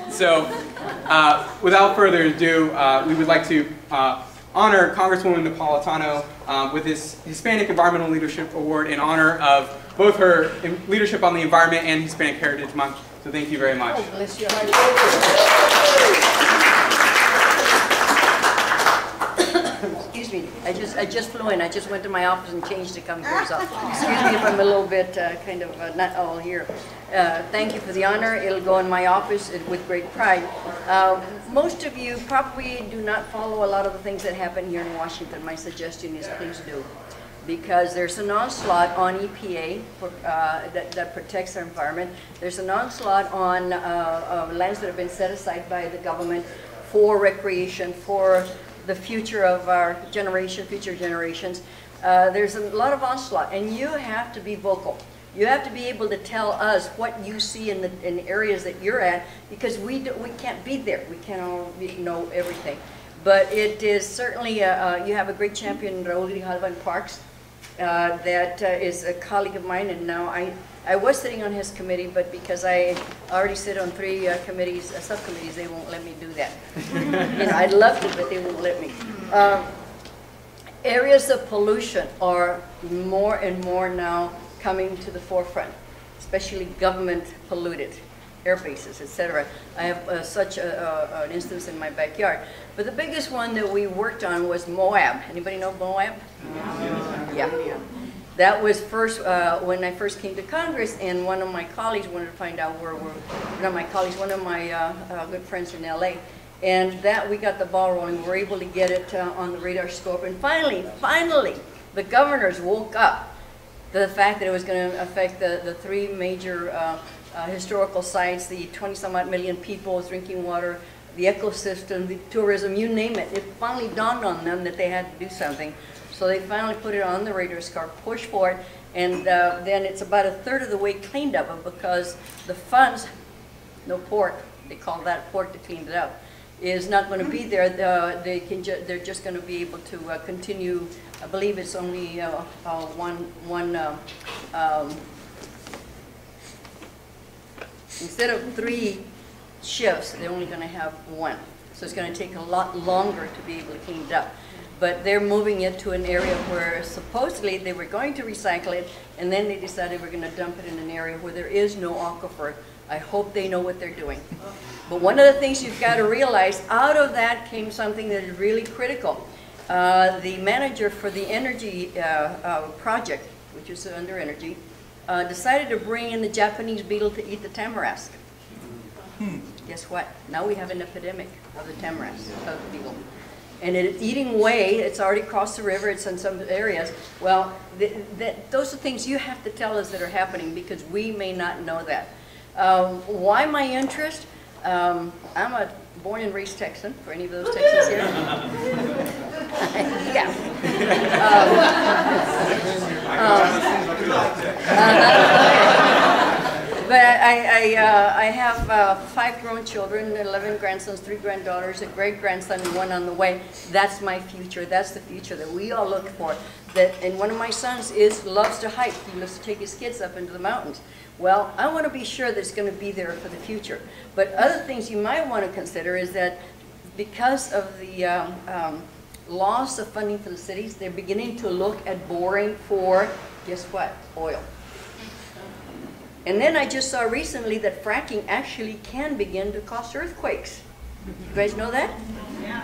So, without further ado, we would like to honor Congresswoman Napolitano with this Hispanic Environmental Leadership Award in honor of both her leadership on the environment and Hispanic Heritage Month. So thank you very much. Oh, bless you. Excuse me, I just flew in. I just went to my office and changed to come here, so excuse me if I'm a little bit kind of not all here. Thank you for the honor. It'll go in my office with great pride. Most of you probably do not follow a lot of the things that happen here in Washington. My suggestion is please do, because there's an onslaught on EPA for, that protects our environment. There's an onslaught on lands that have been set aside by the government for recreation, for the future of our generation, future generations. There's a lot of onslaught, and you have to be vocal. You have to be able to tell us what you see in the areas that you're at, because we can't be there. We can't all know everything. But it is certainly, you have a great champion, Raul Grijalva in Parks, that is a colleague of mine, and now I was sitting on his committee, but because I already sit on 3 committees, subcommittees, they won't let me do that. You know, I'd love to, but they won't let me. Areas of pollution are more and more now coming to the forefront, especially government polluted air bases, etc. I have such an instance in my backyard. But the biggest one that we worked on was Moab. Anybody know Moab? Yeah. That was first when I first came to Congress, and one of my colleagues wanted to find out where we're, not my colleagues, one of my good friends in LA. And that we got the ball rolling. We were able to get it on the radar scope. And finally, the governors woke up to the fact that it was going to affect the 3 major historical sites, the 20-some-odd million people, drinking water, the ecosystem, the tourism, you name it. It finally dawned on them that they had to do something. So they finally put it on the radar scope, pushed for it, and then it's about 1/3 of the way cleaned up, because the funds, no pork, they call that pork to clean it up, is not going to be there. They're just going to be able to continue. I believe it's only instead of 3 shifts, they're only going to have 1. So it's going to take a lot longer to be able to clean it up. But they're moving it to an area where supposedly they were going to recycle it, and then they decided we're going to dump it in an area where there is no aquifer. I hope they know what they're doing. But one of the things you've got to realize, out of that came something that is really critical. The manager for the energy project, which is under energy, decided to bring in the Japanese beetle to eat the tamarask. Guess what? Now we have an epidemic of the tamarask, of the beetle. And it's eating away. It's already crossed the river. It's in some areas. Well, those are things you have to tell us that are happening, because we may not know that. Why my interest? I'm a born and raised Texan, for any of those Texans here. Yeah. But I have 5 grown children, 11 grandsons, 3 granddaughters, a great-grandson, and 1 on the way. That's my future. That's the future that we all look for. And one of my sons loves to hike. He loves to take his kids up into the mountains. Well, I want to be sure that it's going to be there for the future. But other things you might want to consider is that because of the loss of funding for the cities, they're beginning to look at boring for, guess what, oil. And then I just saw recently that fracking actually can begin to cause earthquakes. You guys know that? Yeah.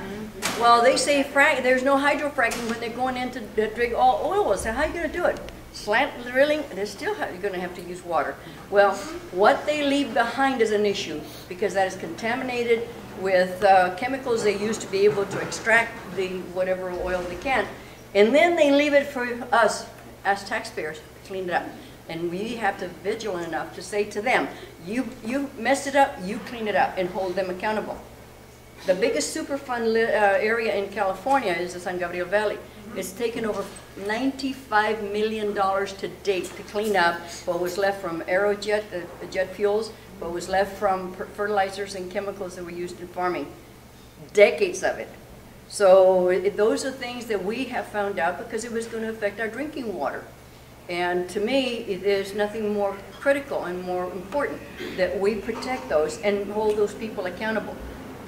Well, they say there's no hydrofracking when they're going in to dig all oil. So how are you going to do it? Slant drilling, they're still going to have to use water. Well, what they leave behind is an issue, because that is contaminated with chemicals they use to be able to extract the whatever oil they can. And then they leave it for us, as taxpayers, to clean it up. And we have to be vigilant enough to say to them, you messed it up, you clean it up, and hold them accountable. The biggest Superfund area in California is the San Gabriel Valley. It's taken over $95 million to date to clean up what was left from aerojet, jet fuels, what was left from fertilizers and chemicals that were used in farming. Decades of it. So those are things that we have found out, because it was going to affect our drinking water. And to me, there's nothing more critical and more important that we protect those and hold those people accountable.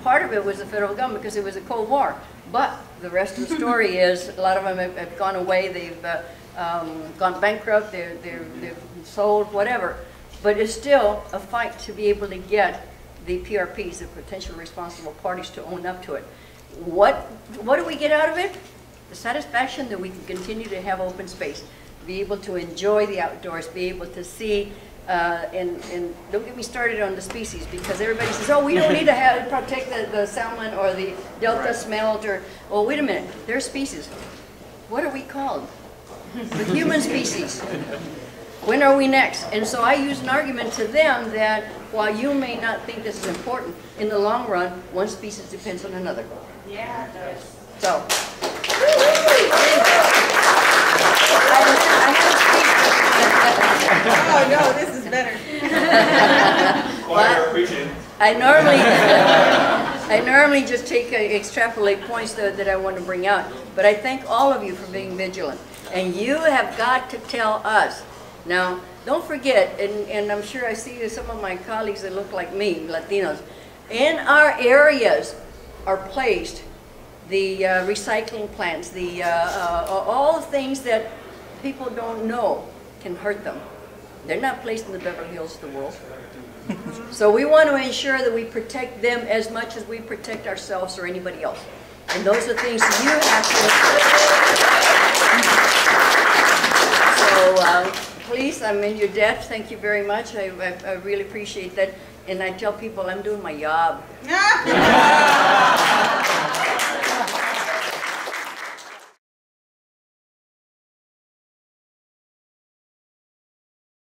Part of it was the federal government because it was a Cold War. But the rest of the story is a lot of them have gone away. They've gone bankrupt. They've sold, whatever. But it's still a fight to be able to get the PRPs, the potential responsible parties, to own up to it. What do we get out of it? The satisfaction that we can continue to have open space, be able to enjoy the outdoors, be able to see, and don't get me started on the species, because everybody says, oh, we don't need to protect the salmon or the delta smelt, or, well, wait a minute, they're species. What are we called? The human species. When are we next? And so I use an argument to them that while you may not think this is important, in the long run, one species depends on another. Yeah, it does. So. Oh no, this is better. I normally just extrapolate points that I want to bring out, but I thank all of you for being vigilant. And you have got to tell us. Now, don't forget, and I'm sure I see some of my colleagues that look like me, Latinos, in our areas are placed the recycling plants, all the things that people don't know can hurt them. They're not placed in the Beverly Hills of the world. So we want to ensure that we protect them as much as we protect ourselves or anybody else. And those are things you have to. So please, I'm in your debt. Thank you very much. I really appreciate that. And I tell people I'm doing my job.